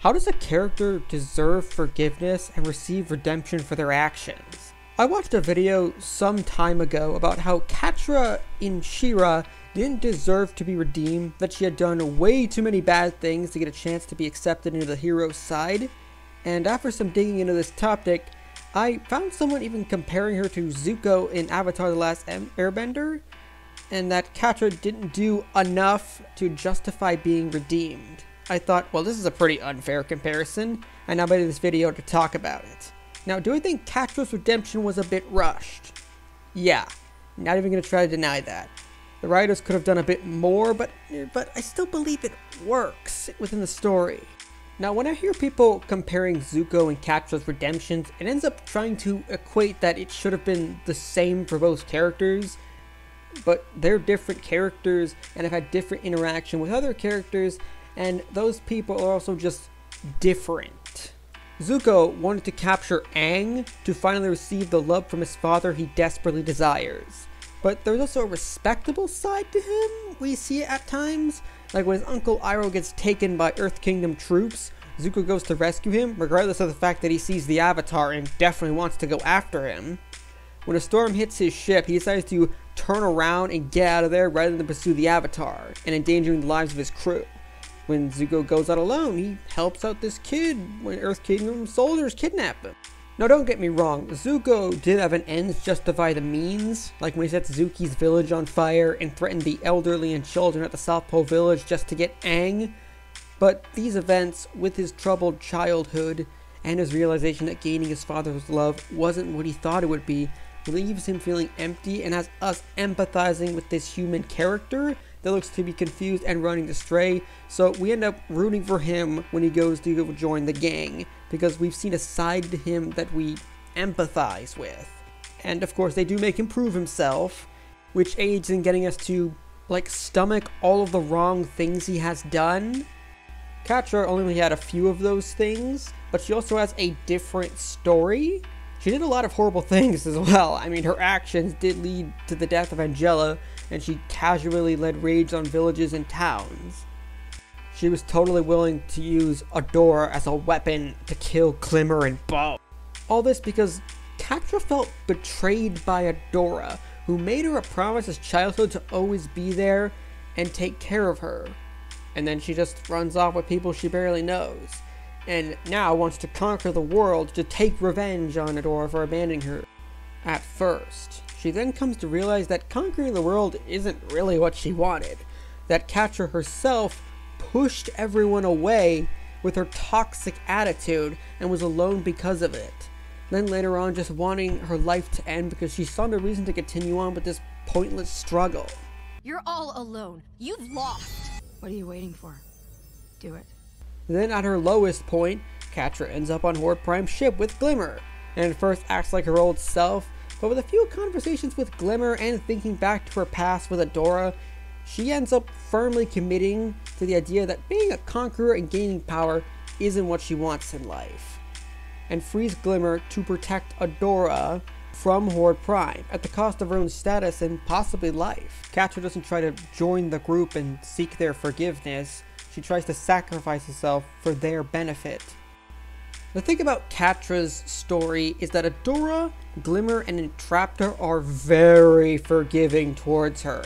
How does a character deserve forgiveness and receive redemption for their actions? I watched a video some time ago about how Catra in She-Ra didn't deserve to be redeemed, that she had done way too many bad things to get a chance to be accepted into the hero's side. And after some digging into this topic, I found someone even comparing her to Zuko in Avatar: The Last Airbender, and that Catra didn't do enough to justify being redeemed. I thought, well, this is a pretty unfair comparison, and I made this video to talk about it. Now, do I think Catra's redemption was a bit rushed? Yeah, not even going to try to deny that. The writers could have done a bit more, but I still believe it works within the story. Now, when I hear people comparing Zuko and Catra's redemptions, it ends up trying to equate that it should have been the same for both characters, but they're different characters and have had different interaction with other characters, and those people are also just different. Zuko wanted to capture Aang to finally receive the love from his father he desperately desires. But there's also a respectable side to him. We see it at times. Like when his uncle Iroh gets taken by Earth Kingdom troops, Zuko goes to rescue him, regardless of the fact that he sees the Avatar and definitely wants to go after him. When a storm hits his ship, he decides to turn around and get out of there rather than pursue the Avatar and endangering the lives of his crew. When Zuko goes out alone, he helps out this kid when Earth Kingdom soldiers kidnap him. Now, don't get me wrong, Zuko did have an ends justify the means, like when he sets Zuki's village on fire and threatened the elderly and children at the South Pole village just to get Aang. But these events, with his troubled childhood and his realization that gaining his father's love wasn't what he thought it would be, leaves him feeling empty and has us empathizing with this human character that looks to be confused and running astray. So we end up rooting for him when he goes to go join the gang, because we've seen a side to him that we empathize with. And of course they do make him prove himself, which aids in getting us to like stomach all of the wrong things he has done. Catra only had a few of those things, but she also has a different story. She did a lot of horrible things as well. I mean, her actions did lead to the death of Angela, and she casually led raids on villages and towns. She was totally willing to use Adora as a weapon to kill Glimmer and Bo. All this because Catra felt betrayed by Adora, who made her a promise as childhood to always be there and take care of her. And then she just runs off with people she barely knows, and now wants to conquer the world to take revenge on Adora for abandoning her. At first, she then comes to realize that conquering the world isn't really what she wanted, that Catra herself pushed everyone away with her toxic attitude and was alone because of it. Then later on just wanting her life to end because she saw no reason to continue on with this pointless struggle. You're all alone. You've lost. What are you waiting for? Do it. Then at her lowest point, Catra ends up on Horde Prime's ship with Glimmer, and at first acts like her old self, but with a few conversations with Glimmer and thinking back to her past with Adora, she ends up firmly committing to the idea that being a conqueror and gaining power isn't what she wants in life, and frees Glimmer to protect Adora from Horde Prime at the cost of her own status and possibly life. Catra doesn't try to join the group and seek their forgiveness. She tries to sacrifice herself for their benefit. The thing about Catra's story is that Adora, Glimmer, and Entrapta are very forgiving towards her,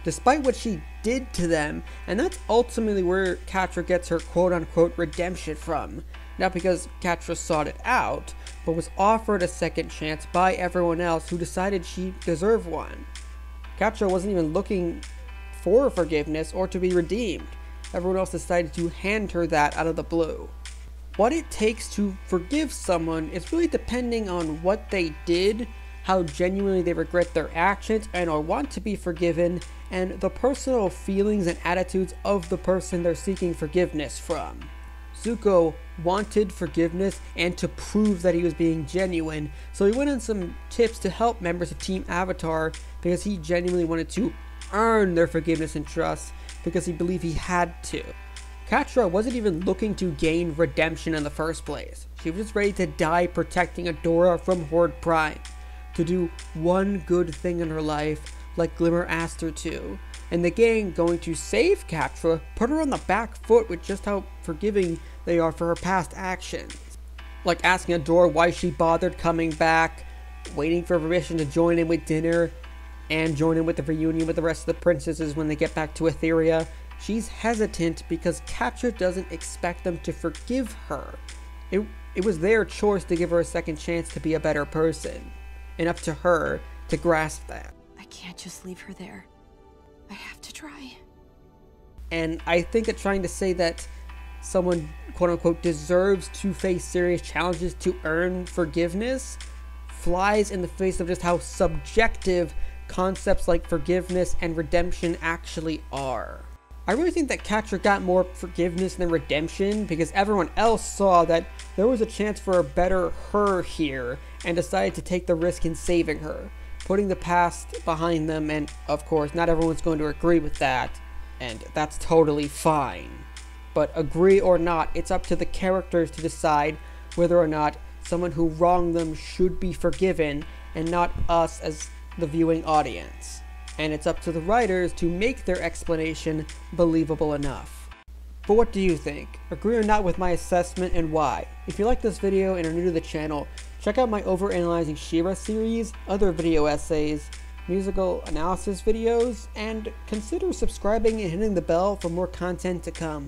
despite what she did to them, and that's ultimately where Catra gets her quote-unquote redemption from. Not because Catra sought it out, but was offered a second chance by everyone else who decided she deserved one. Catra wasn't even looking for forgiveness or to be redeemed. Everyone else decided to hand her that out of the blue. What it takes to forgive someone is really depending on what they did, how genuinely they regret their actions and or want to be forgiven, and the personal feelings and attitudes of the person they're seeking forgiveness from. Zuko wanted forgiveness and to prove that he was being genuine, so he went on some tips to help members of Team Avatar because he genuinely wanted to earn their forgiveness and trust because he believed he had to. Catra wasn't even looking to gain redemption in the first place. She was just ready to die protecting Adora from Horde Prime, to do one good thing in her life like Glimmer asked her to, and the gang going to save Catra put her on the back foot with just how forgiving they are for her past actions. Like asking Adora why she bothered coming back, waiting for permission to join in with dinner, and join in with the reunion with the rest of the princesses when they get back to Etheria. She's hesitant because Catra doesn't expect them to forgive her. It was their choice to give her a second chance to be a better person, and up to her to grasp that. I can't just leave her there. I have to try. And I think that trying to say that someone, quote-unquote, deserves to face serious challenges to earn forgiveness flies in the face of just how subjective concepts like forgiveness and redemption actually are. I really think that Catra got more forgiveness than redemption because everyone else saw that there was a chance for a better her here and decided to take the risk in saving her, putting the past behind them, and of course not everyone's going to agree with that, and that's totally fine. But agree or not, it's up to the characters to decide whether or not someone who wronged them should be forgiven and not us as the viewing audience. And it's up to the writers to make their explanation believable enough. But what do you think? Agree or not with my assessment, and why? If you like this video and are new to the channel, check out my Overanalyzing She-Ra series, other video essays, musical analysis videos, and consider subscribing and hitting the bell for more content to come.